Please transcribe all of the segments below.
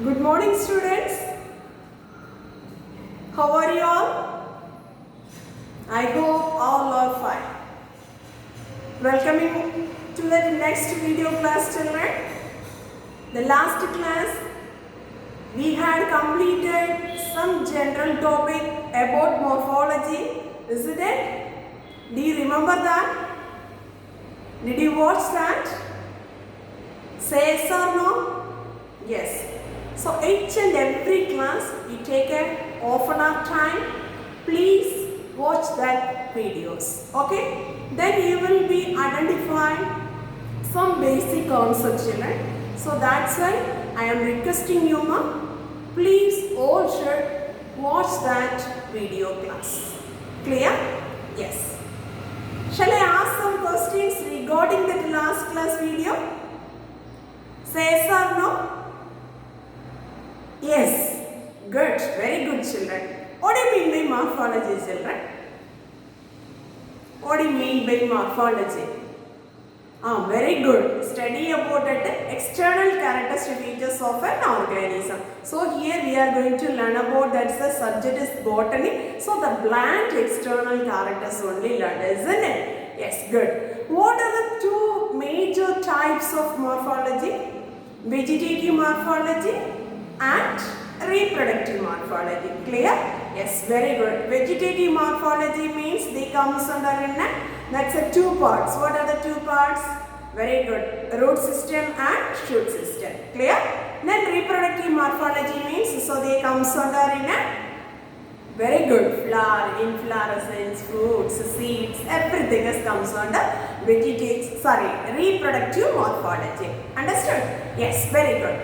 Good morning, students. How are you all? I hope all are fine. Welcoming to the next video class, children. The last class we had completed some general topic about morphology, isn't it? Do you remember that? Did you watch that? Say yes or no? Yes. So each and every class we take a half an hour time. Please watch that videos. Okay? Then you will be identifying some basic concepts, children. So that's why I am requesting you, ma. Please all should watch that video class. Clear? Yes. Shall I ask some questions regarding that last class video? Say yes or no? Yes. Good. Very good, children. What do you mean by morphology, children? What do you mean by morphology? Very good. Study about the external characteristic features of an organism. So here we are going to learn about that the subject is botany. So the plant external characters only learned, isn't it? Yes, good. What are the two major types of morphology? Vegetative morphology and reproductive morphology. Clear? Yes, very good. Vegetative morphology means they comes under that's a two parts. What are the two parts? Very good. Root system and shoot system. Clear? Then reproductive morphology means so they comes under very good. Flower, inflorescence, fruits, seeds, everything else comes under reproductive morphology. Understood? Yes, very good.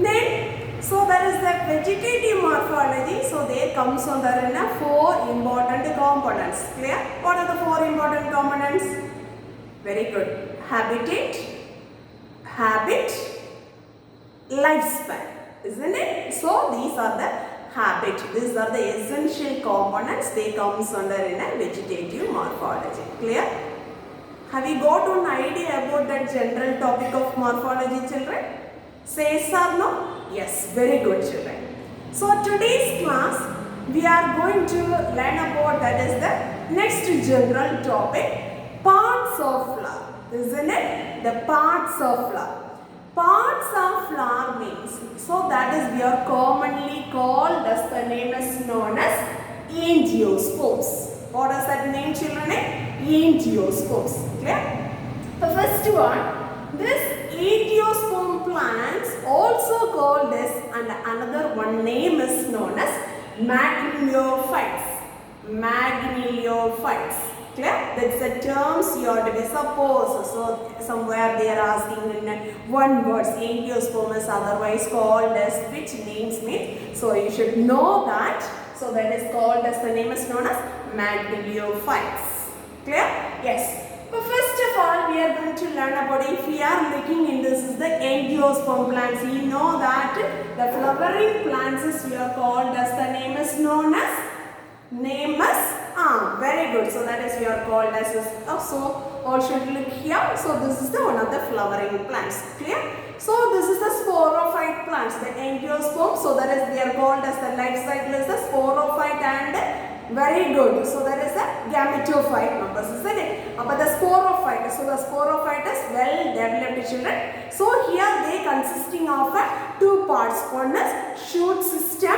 Then, so that is the vegetative morphology. So there comes under four important components. Clear? What are the four important components? Very good. Habitat, habit, lifespan. Isn't it? So these are the habit. These are the essential components. They comes under vegetative morphology. Clear? Have you got an idea about that general topic of morphology, children? Say yes or no? Yes, very good, children. So today's class we are going to learn about that is the next general topic, parts of flower. Isn't it? The parts of flower. Parts of flower means, so that is we are commonly called as the name is known as angiosperms. What is that name, children? Angiosperms. Clear? The first one, this angiosperm plants also called as, and another one name is known as magnoliophytes. Magnoliophytes. Clear? That's the terms you are to be supposed. So somewhere they are asking in one word, angiosperm is otherwise called as which names mean. So you should know that. So that is called as the name is known as magnoliophytes. Clear? Yes. But first of all, we are going to learn about, if we are looking in this is the angiosperm plants. You know that the flowering plants we are called as the name is known as very good. So that is we are called as so all should look here. So this is the one of the flowering plants. Clear? So this is the sporophyte plants, the angiosperm. So that is we are called as the life cycle is the sporophyte and very good. So that is the gametophyte members, isn't it? But the sporophyte, so the sporophyte is well developed, children. So here they consisting of two parts. One is shoot system.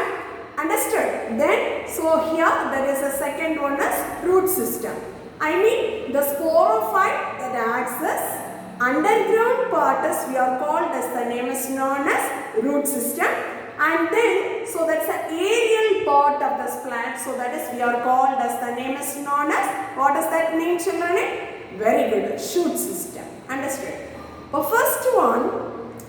Understood? Then, so here there is a second one is root system. I mean the sporophyte that acts as underground part is we are called as the name is known as root system. And then, so that's the aerial part of this plant. So that is we are called as the name is known as, what is that name, children? Very good, shoot system. Understood? The first one,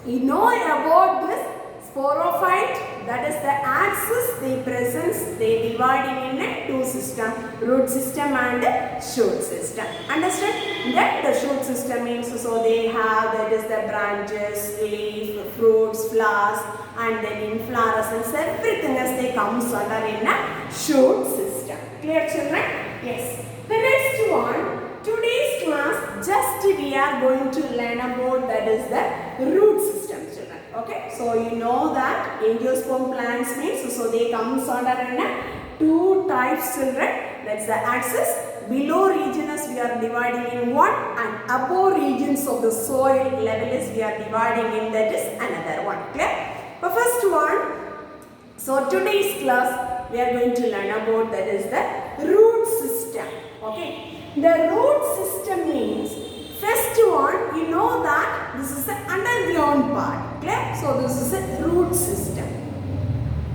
you know about this sporophyte, that is the axis they presents, they dividing in two system, root system and shoot system. Understood? That the shoot system means so they have that is the branches, leaf, fruits, flowers and then inflorescence, everything as they comes under in a shoot system. Clear, children? Yes. The next one, today's class just we are going to learn about that is the root system, children. Okay, so you know that angiosperm plants means, so they comes under in two types children. That's the axis. Below region is we are dividing in one, and above regions of the soil level is we are dividing in, that is another one. Clear? The first one. So today's class we are going to learn about, that is the root system. Okay, the root system means first one, you know that this is the underground part. Clear? So this is the root system.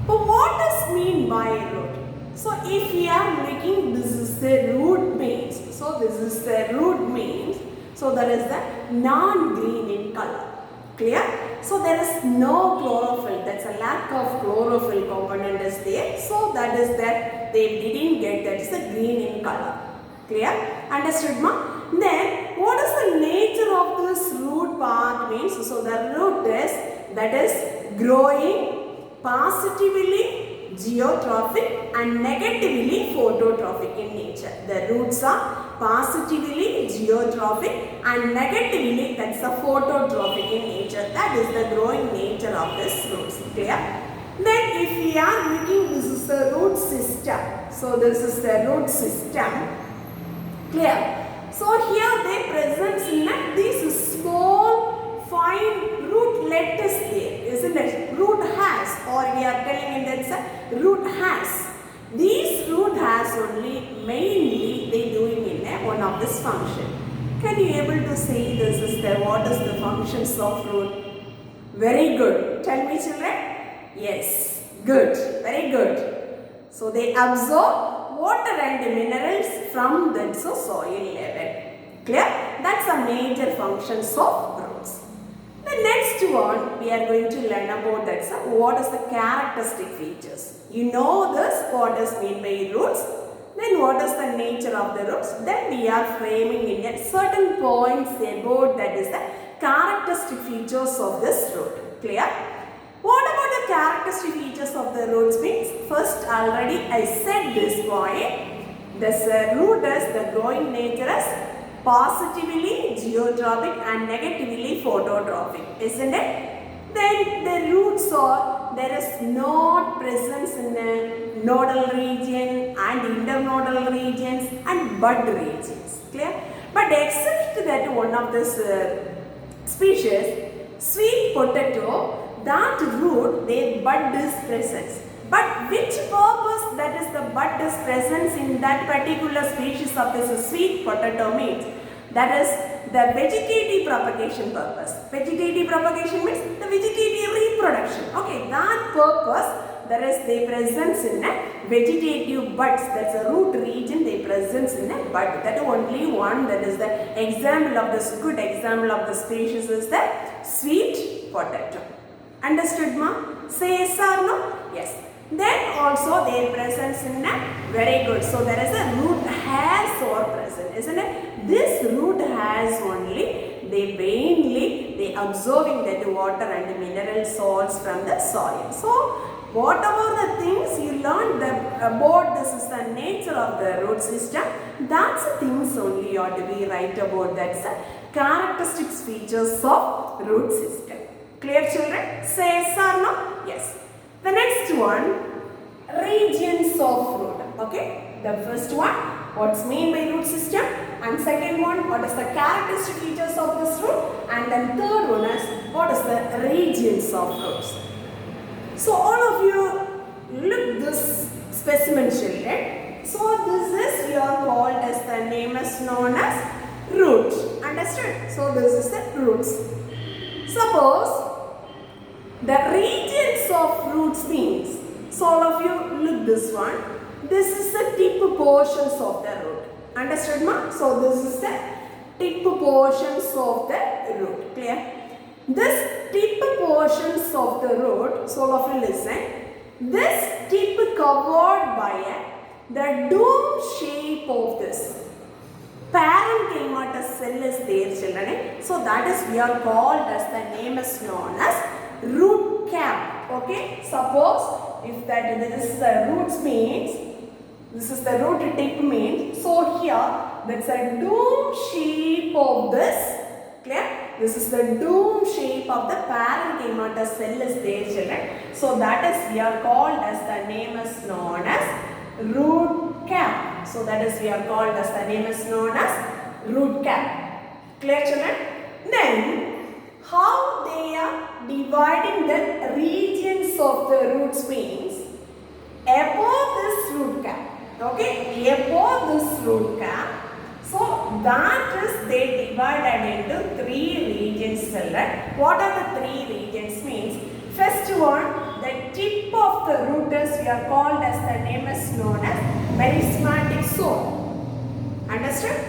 But what does mean by root? So if we are making this is the root means, so this is the root means, so there is the non-green in color. Clear? So there is no chlorophyll, that's a lack of chlorophyll component is there. So that is that they didn't get, that is the green in color. Clear? Understood, ma? Then what is the nature of this root part means? So the root is, that is growing positively geotrophic and negatively phototrophic in nature. The roots are positively geotrophic and negatively, that's the phototrophic in nature. That is the growing nature of this roots. Clear? Then if we are making, this is the root system. So this is the root system. Clear? So here they present in these small fine rootlet is there, isn't it? Root hairs, or we are telling in that's a root hairs. These root hairs only mainly they doing in one of this function. Can you able to say this is the, what is the functions of root? Very good. Tell me children. Yes. Good. Very good. So they absorb water and minerals from the soil level. Clear? That's the major functions of roots. The next one we are going to learn about, that's what is the characteristic features. You know this, what is mean by roots. Then what is the nature of the roots. Then we are framing in a certain points about, that is the characteristic features of this root. Clear? What about the characteristic features of the roots means? First already I said this point. This root is the growing nature is positively geotrophic and negatively phototrophic, isn't it? Then the roots are, there is not presence in a nodal region and internodal regions and bud regions. Clear? But except that one of this species, sweet potato, that root, their bud is present. But which purpose that is the bud is present in that particular species of this sweet potato means? That is the vegetative propagation purpose. Vegetative propagation means the vegetative reproduction. Okay, that purpose, there is the presence in a vegetative buds. That's a root region, they presence in a bud. That only one, that is the example of this, good example of the species is the sweet potato. Understood, ma? Say yes or no? Yes. Then also their presence in a very good. So there is a root hairs or present, isn't it? This root hairs only, they mainly, they absorbing that water and mineral salts from the soil. So whatever the things you learned about this is the nature of the root system, that's the things only you ought to be right about. That's the characteristics features of root system. Clear children? Say yes or no? Yes. The next one, regions of root. Okay. The first one, what's mean by root system, and second one, what is the characteristic features of this root, and then third one is what is the regions of roots. So all of you look this specimen children. So this is you are called as, the name is known as root. Understood? So this is the roots. Suppose the regions of roots means, so all of you look this one. This is the tip portions of the root. Understood, ma? So this is the tip portions of the root. Clear? This tip portions of the root, so all of you listen. This tip covered by the dome shape of this parenchymatous cell is there, children. So that is we are called as, the name is known as root cap. Okay. Suppose if that this is the roots means, this is the root tip means, so here that's a dome shape of this. Clear? This is the dome shape of the parenchyma cell is there, children. So that is we are called as, the name is known as root cap. So that is we are called as, the name is known as root cap. Clear, children? Then how they are dividing the regions of the roots means above this root cap. Okay, above this root cap. So that is they divided into three regions, children. What are the three regions means? First one, the tip of the root is we are called as, the name is known as meristematic zone. Understood?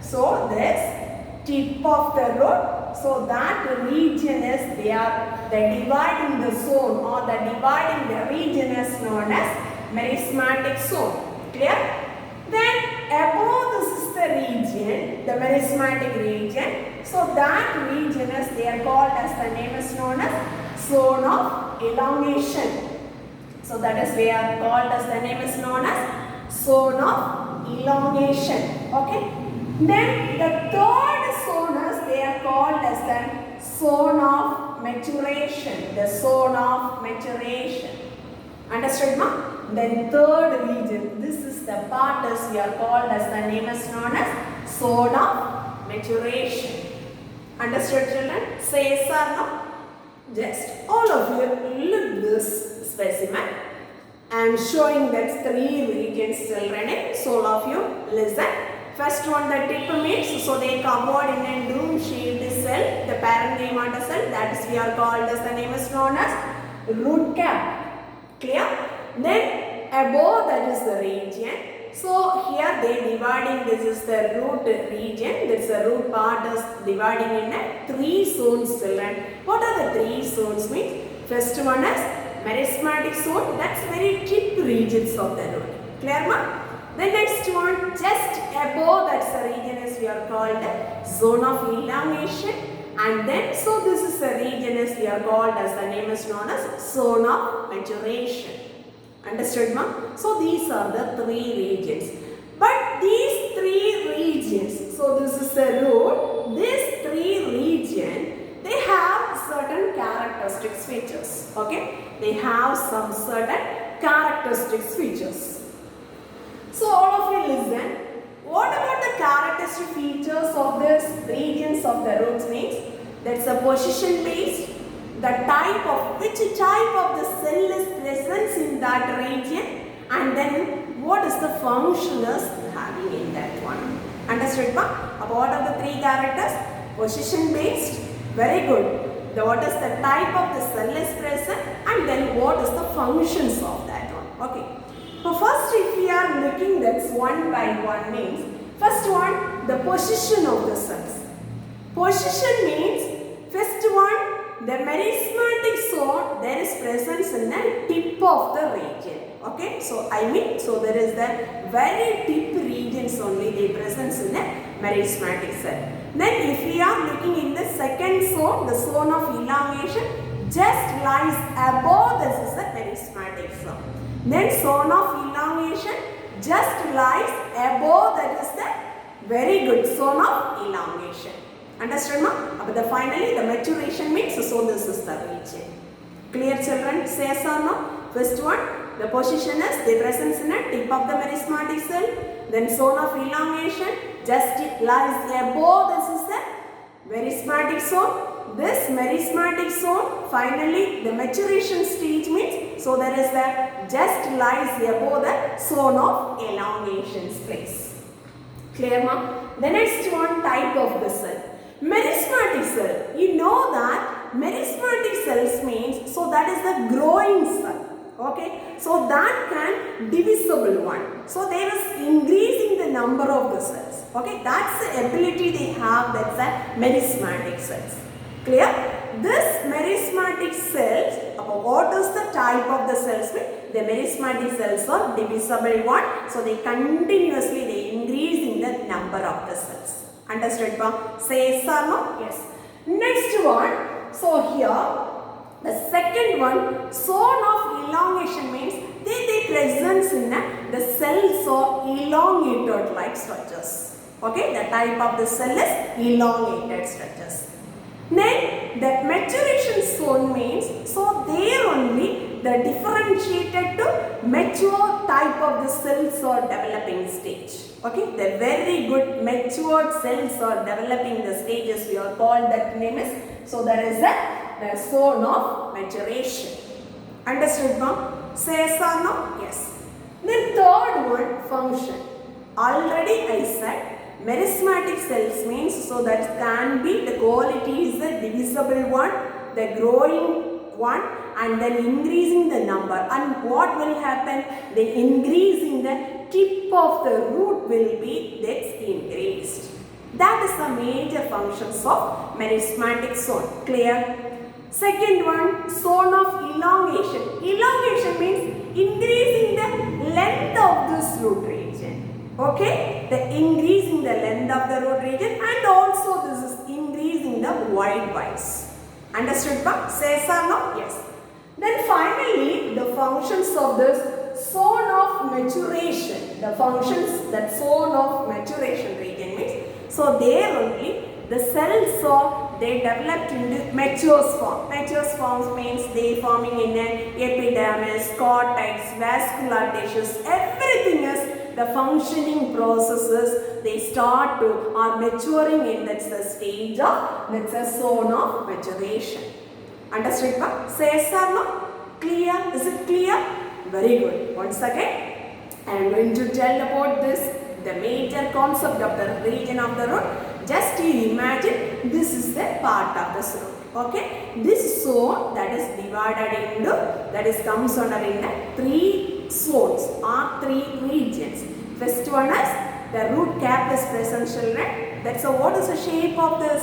So this tip of the root, so that region is the dividing the zone, or the dividing the region is known as meristematic zone. Clear? Then above this is the region, the meristematic region. So that region is they are called as, the name is known as zone of elongation. So that is they are called as, the name is known as zone of elongation. Okay. Then the third zone is they are called as the zone of maturation. The zone of maturation. Understood, ma? Then third region, this is the part as we are called as, the name is known as zone of maturation. Understood, children? Say yes or no? Just all of you look this specimen. I am showing that three regions, children. So all of you listen. First one, the tip means, so they covered in a dome-shaped cell, the parenchyma cell, that is we are called as, the name is known as root cap. Clear? Then above that is the region. So here they dividing, this is the root region, this is the root part is dividing in a three zones, children. What are the three zones means? First one is meristematic zone, that's very tip regions of the root. Clear, ma? The next one, just above that's the region is we are called zone of elongation. And then, so this is the region is we are called as, the name is known as zone of maturation. Understood, ma? So these are the three regions. But these three regions, so this is the root, these three regions, they have certain characteristic features. Okay? They have some certain characteristic features. So all of you listen. What about the characteristic features of these regions of the roots means? That's a position based. The type of, which type of the cell is present in that region, and then what is the function is having in that one. Understood, ma? What are the three characters? Position based, very good. What is the type of the cell is present, and then what is the functions of that one. Okay. So first, if we are looking that's one by one means, first one, the position of the cells. Position means, first one, the meristematic zone, there is presence in the tip of the region. Okay, so so there is the very tip regions only they presence in the meristematic cell. Then if we are looking in the second zone, the zone of elongation just lies above this is the meristematic zone. Then zone of elongation just lies above that is the very good zone of elongation. Understood, ma? But finally the maturation means, so this is the region. Clear, children? Say yes or no? First one, the position is the presence in a tip of the meristematic cell. Then zone of elongation just lies above this is the meristematic zone. This meristematic zone, finally the maturation stage means, so there is the just lies above the zone of elongation space. Clear, ma? The next one, type of the cell. Meristematic cell, you know that meristematic cells means, so that is the growing cell. Okay, so that can divisible one. So there is increasing the number of the cells. Okay, that's the ability they have, that's the meristematic cells. Clear? This meristematic cells, what is the type of the cells? The meristematic cells are divisible one. So they continuously they increase in the number of the cells. Understood, pa? Say yes or no? Yes. Next one, so here the second one, zone of elongation means they presence in the cells or elongated like structures. Okay, the type of the cell is elongated structures. Then the maturation zone means, so there only the differentiated to mature type of the cells are developing stage. Okay, the very good matured cells are developing the stages, we are called, that name is, so that is the zone of maturation. Understood, ma'am? Say yes or no? Yes. Then third one, function. Already I said merismatic cells means, so that can be the quality is the divisible one, the growing one, and then increasing the number. And what will happen? The increasing the tip of the root will be that's increased. That is the major functions of merismatic zone. Clear? Second one, zone of elongation. Elongation means increasing the length of this root region. Okay, the increasing the length of the root region, and also this is increasing the width-wise. Understood, pa? Say yes or no? Yes. Then finally, the functions of this zone of maturation. The functions, that zone of maturation region means, so there only the cells are, they developed into mature form. Mature forms means they forming in an epidermis, cortex, vascular tissues, everything is the functioning processes, they start to are maturing in that's the stage of, that's a zone of maturation. Understood, pa? Say yes or no? Clear? Is it clear? Very good. Once again, I am going to tell about this, the major concept of the region of the root. Just you imagine, this is the part of the root. Okay, this zone that is divided into, that is comes under in the three zones or three regions. First one is the root cap is present, children. That's what is the shape of this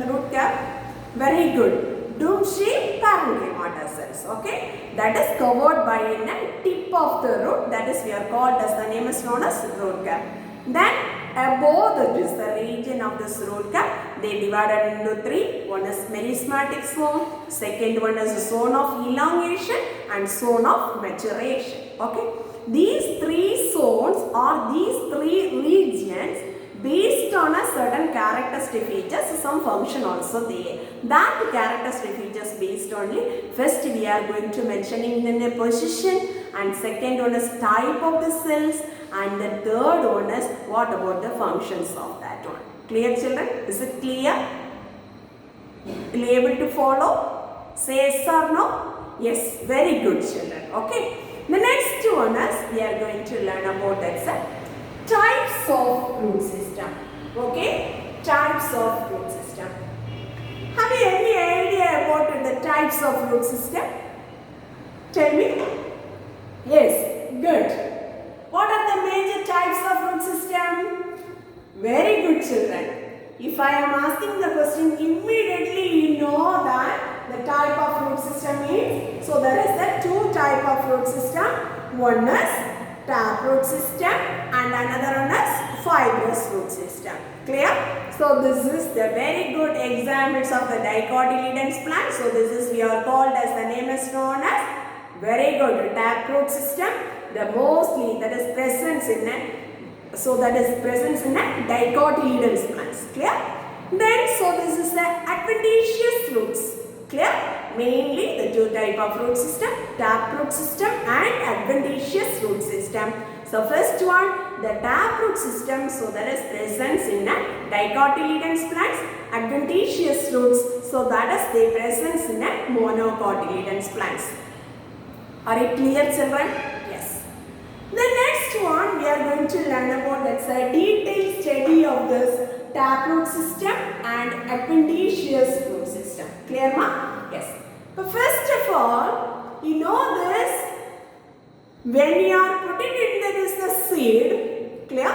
root cap? Very good. Dome shape parenchyma cells. Okay, that is covered by a tip of the root. That is we are called as, the name is known as root cap. Then above that is the region of this root cap, they divided into three. One is merismatic zone, second one is zone of elongation, and zone of maturation. Okay, these three zones or these three regions based on a certain characteristic features, some function also there. That characteristic features based only, first we are going to mentioning in a position, and second one is type of the cells, and the third one is what about the functions of that one. Clear, children? Is it clear? Will you able to follow? Say yes or no? Yes, very good, children. Okay. The next one is we are going to learn about that types of root system. Okay, types of root system. Have you any idea about the types of root system? Tell me. Yes, good. What are the major types of root system? Very good, children. If I am asking the question, immediately you know that the type of root system is, so there is the two type of root system. One is taproot system and another one is fibrous root system. Clear? So this is the very good examples of the dicotyledons plant. So this is we are called as, the name is known as very good taproot system. The mostly that is presence in a, so that is presence in a dicotyledons plants. Clear? Then so this is the adventitious roots. Clear? Mainly the two type of root system, taproot system and adventitious root system. So first one, the taproot system, so that is presence in a dicotyledons plants, adventitious roots, so that is the presence in a monocotyledons plants. Are you clear, children? Yes. The next one we are going to learn about, that's a detailed study of this taproot system and adventitious root system. Clear, ma? Yes. But first of all, you know this, when you are putting in there is the seed, clear?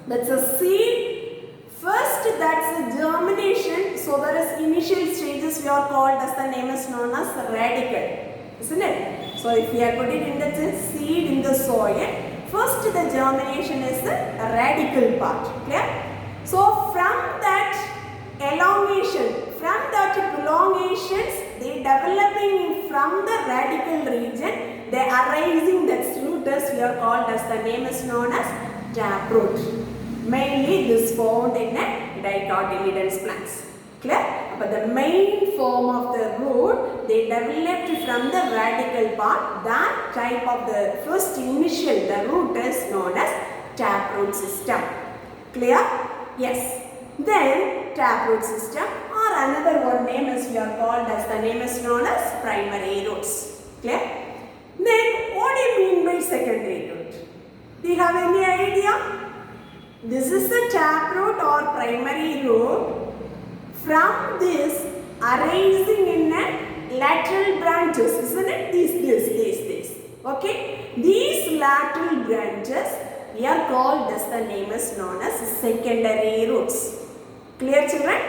That's a seed. First, that's a germination. So there is initial stages we are called as, the name is known as radicle, isn't it? So if we are putting in the seed in the soil, first the germination is the radical part. Clear? So from that elongation, from that prolongations, they developing from the radical region, they arising that root as we are called as, the name is known as taproot. Mainly this found in a dicotyledons plants. Clear? But the main form of the root, they developed from the radical part. That type of the first initial, the root is known as taproot system. Clear? Yes. Then taproot system or another one name is we are called as the name is known as primary roots. Clear? Then what do you mean by secondary root? Do you have any idea? This is the taproot or primary root. From this arising in a lateral branches, isn't it? This. Okay? These lateral branches we are called as the name is known as secondary roots. Clear, children?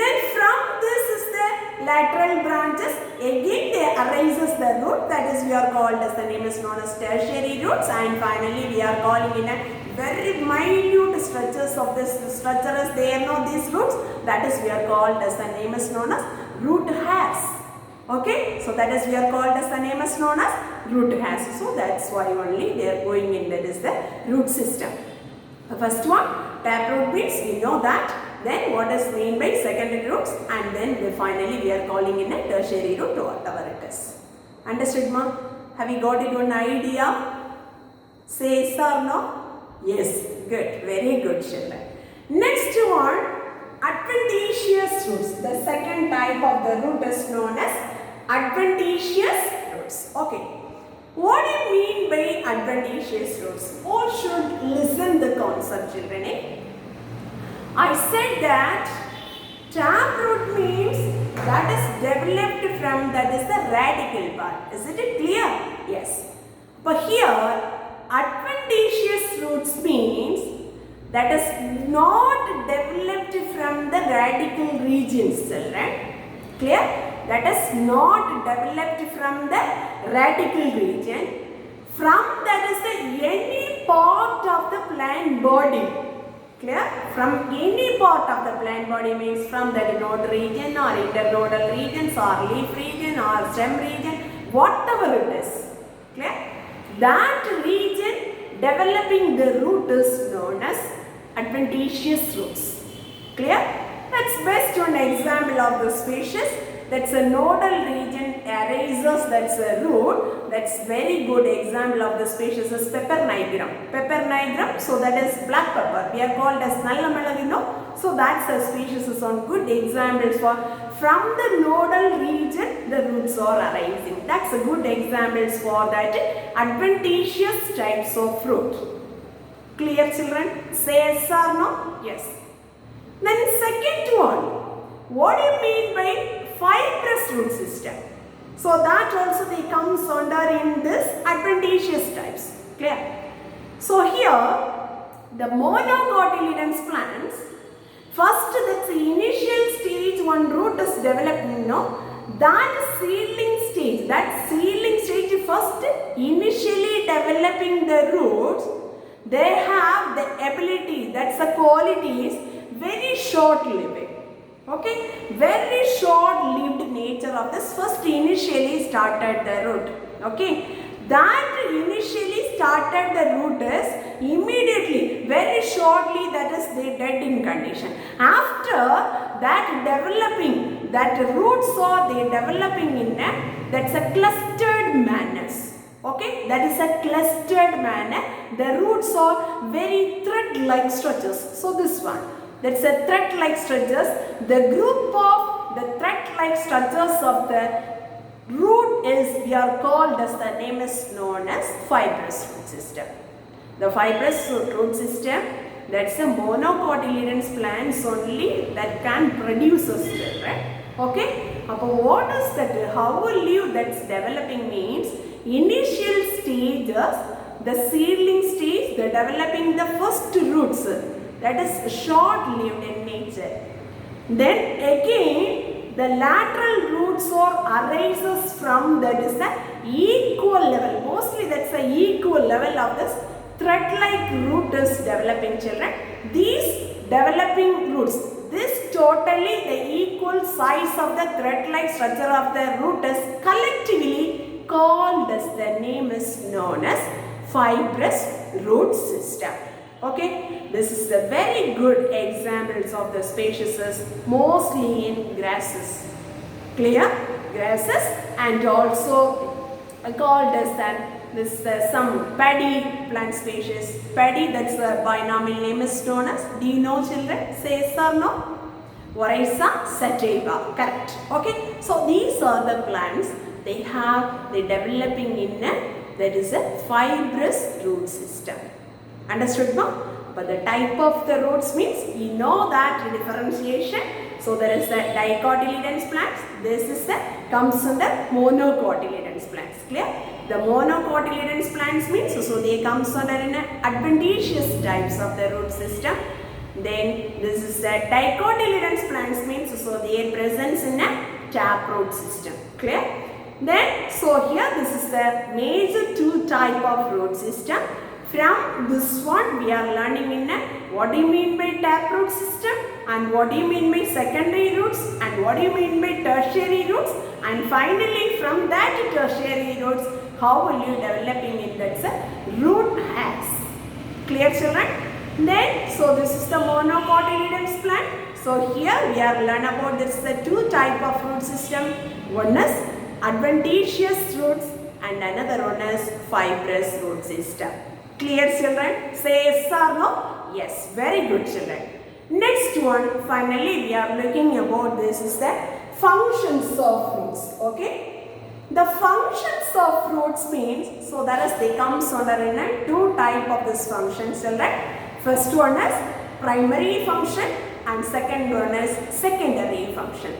Then from this is the lateral branches, again they arises the root, that is we are called as the name is known as tertiary roots, and finally we are calling in a very minute structures of this structure is there, no, these roots, that is we are called as the name is known as root hairs. Okay, so that is we are called as the name is known as root hairs. So that's why only they are going in, that is the root system. The first one, taproot means we know that. Then what is meant by secondary roots, and then finally we are calling in a tertiary root or whatever it is. Understood, ma? Have you got it one idea? Say yes or no? Yes, good, very good, children. Next one, adventitious roots. The second type of the root is known as adventitious roots. Okay. What do you mean by adventitious roots? All should listen the concept, children. Eh? I said that taproot means that is developed from, that is the radical part. Isn't it clear? Yes. But here, adventitious roots means that is not developed from the radical regions, children. Clear? That is not developed from the radical region. From, that is the any part of the plant body. Clear? From any part of the plant body means from the node region or internodal regions or leaf region or stem region, whatever it is. Clear? That region developing the root is known as adventitious roots. Clear? That's best one example of the species. That's a nodal region arises, that's a root. That's very good example of the species is pepper nigrum. Pepper nigrum, so that is black pepper. We are called as nalla melagino. So that's a species is on good examples for from the nodal region the roots are arising. That's a good examples for that adventitious types of fruit. Clear, children? Say yes or no? Yes. Then second one, what do you mean by fibrous root system? So that also they comes under in this adventitious types. Clear? So here the monocotyledons plants, first that's the initial stage one root is developing, no? That seedling stage first initially developing the roots, they have the ability, that's the qualities, very short living. Okay, very short-lived nature of this first initially started the root. Okay, that initially started the root is immediately, very shortly, that is they dead in condition. After that developing, that roots are they developing in a, that's a clustered manners. Okay, that is a clustered manner. The roots are very thread-like structures. So this one. That's a thread-like structures. The group of the thread-like structures of the root is, we are called as, the name is known as fibrous root system. The fibrous root system, that's a monocotyledons plants only that can produce a stem, right? Okay. What is that? How a leaf that's developing means initial stages, the seedling stage, the developing the first roots. That is short-lived in nature. Then again, the lateral roots or arises from, that is the equal level. Mostly that's the equal level of this thread-like root is developing, children. These developing roots, this totally the equal size of the thread-like structure of the root is collectively called as, the name is known as fibrous root system. Okay, this is the very good examples of the species mostly in grasses. Clear? Grasses and also called as that this some paddy plant species. Paddy, that's the binomial name is known as. Do you know, children? Say yes or no? Oryza sativa. Correct. Okay. So these are the plants. They developing in that is a fibrous root system. Understood, no? But the type of the roots means you know that differentiation. So there is a dicotyledons plants. This is the comes under monocotyledons plants. Clear? The monocotyledons plants means so they comes under in adventitious types of the root system. Then this is the dicotyledons plants means so their presence in a taproot system. Clear? Then so here this is the major two type of root system. From this one we are learning in what do you mean by taproot system and what do you mean by secondary roots and what do you mean by tertiary roots, and finally from that tertiary roots how will you developing it, that's a root hairs. Clear, children? Then so this is the monocotyledons plant. So here we are learn about this two type of root system. One is adventitious roots and another one is fibrous root system. Clear, children? Say yes or no? Yes. Very good, children. Next one, finally we are looking about this is the functions of roots. Okay? The functions of roots means, so that is they comes under in two type of this functions, children. First one is primary function and second one is secondary function.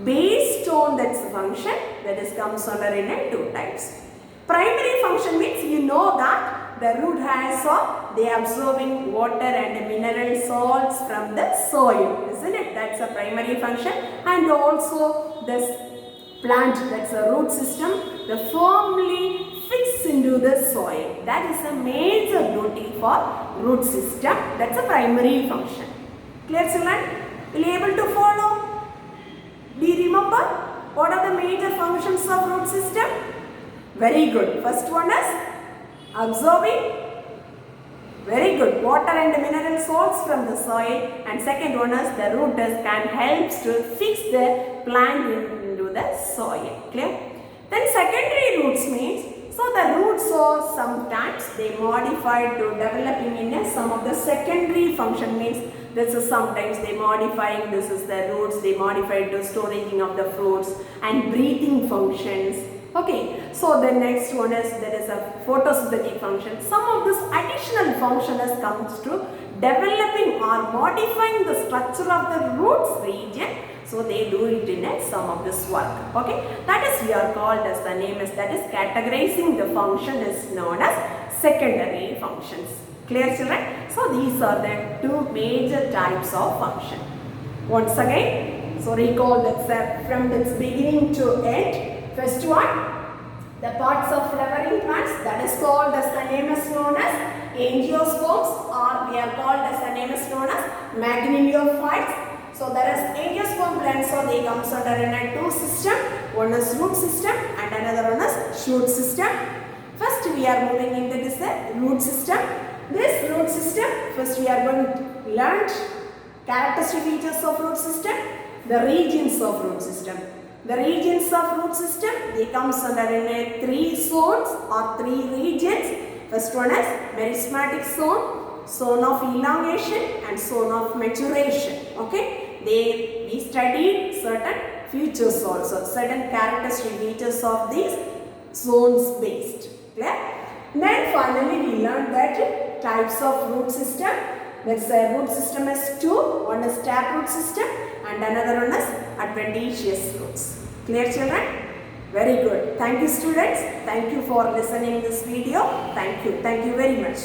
Based on that function, that is comes under in two types. Primary function means you know that the root hairs are they absorbing water and mineral salts from the soil, isn't it? That's a primary function. And also this plant, that's a root system, the firmly fixed into the soil. That is a major duty for root system. That's a primary function. Clear, children? Will you able to follow? Do you remember what are the major functions of root system? Very good. First one is absorbing, very good, water and mineral salts from the soil, and second one is the root can helps to fix the plant into the soil. Clear? Then secondary roots means, so the roots are sometimes they modified to developing in some of the secondary function means this is sometimes they modifying, this is the roots, they modified to storaging of the fruits and breathing functions. Okay, so the next one is there is a photosynthetic function. Some of this additional function has comes to developing or modifying the structure of the roots region. So they do it in some of this work. Okay, that is we are called as the name is that is categorizing the function is known as secondary functions. Clear, children? So these are the two major types of function. Once again, so recall that from its beginning to end. First one, the parts of flowering plants, that is called as the name is known as angiosperms, or we are called as the name is known as magnoliophytes. So there is angiosperm plants, so they comes under in a two system. One is root system and another one is shoot system. First we are moving into this root system. This root system, first we are going to learn characteristic features of root system, the regions of root system. The regions of root system, they comes under in three zones or three regions. First one is meristematic zone, zone of elongation and zone of maturation. Okay, we studied certain features also, certain characteristic features of these zones based. Clear? Then finally we learned that types of root system. That's root system is two. One is taproot system and another one is adventitious roots. Clear, children? Very good. Thank you, students. Thank you for listening this video. Thank you. Thank you very much.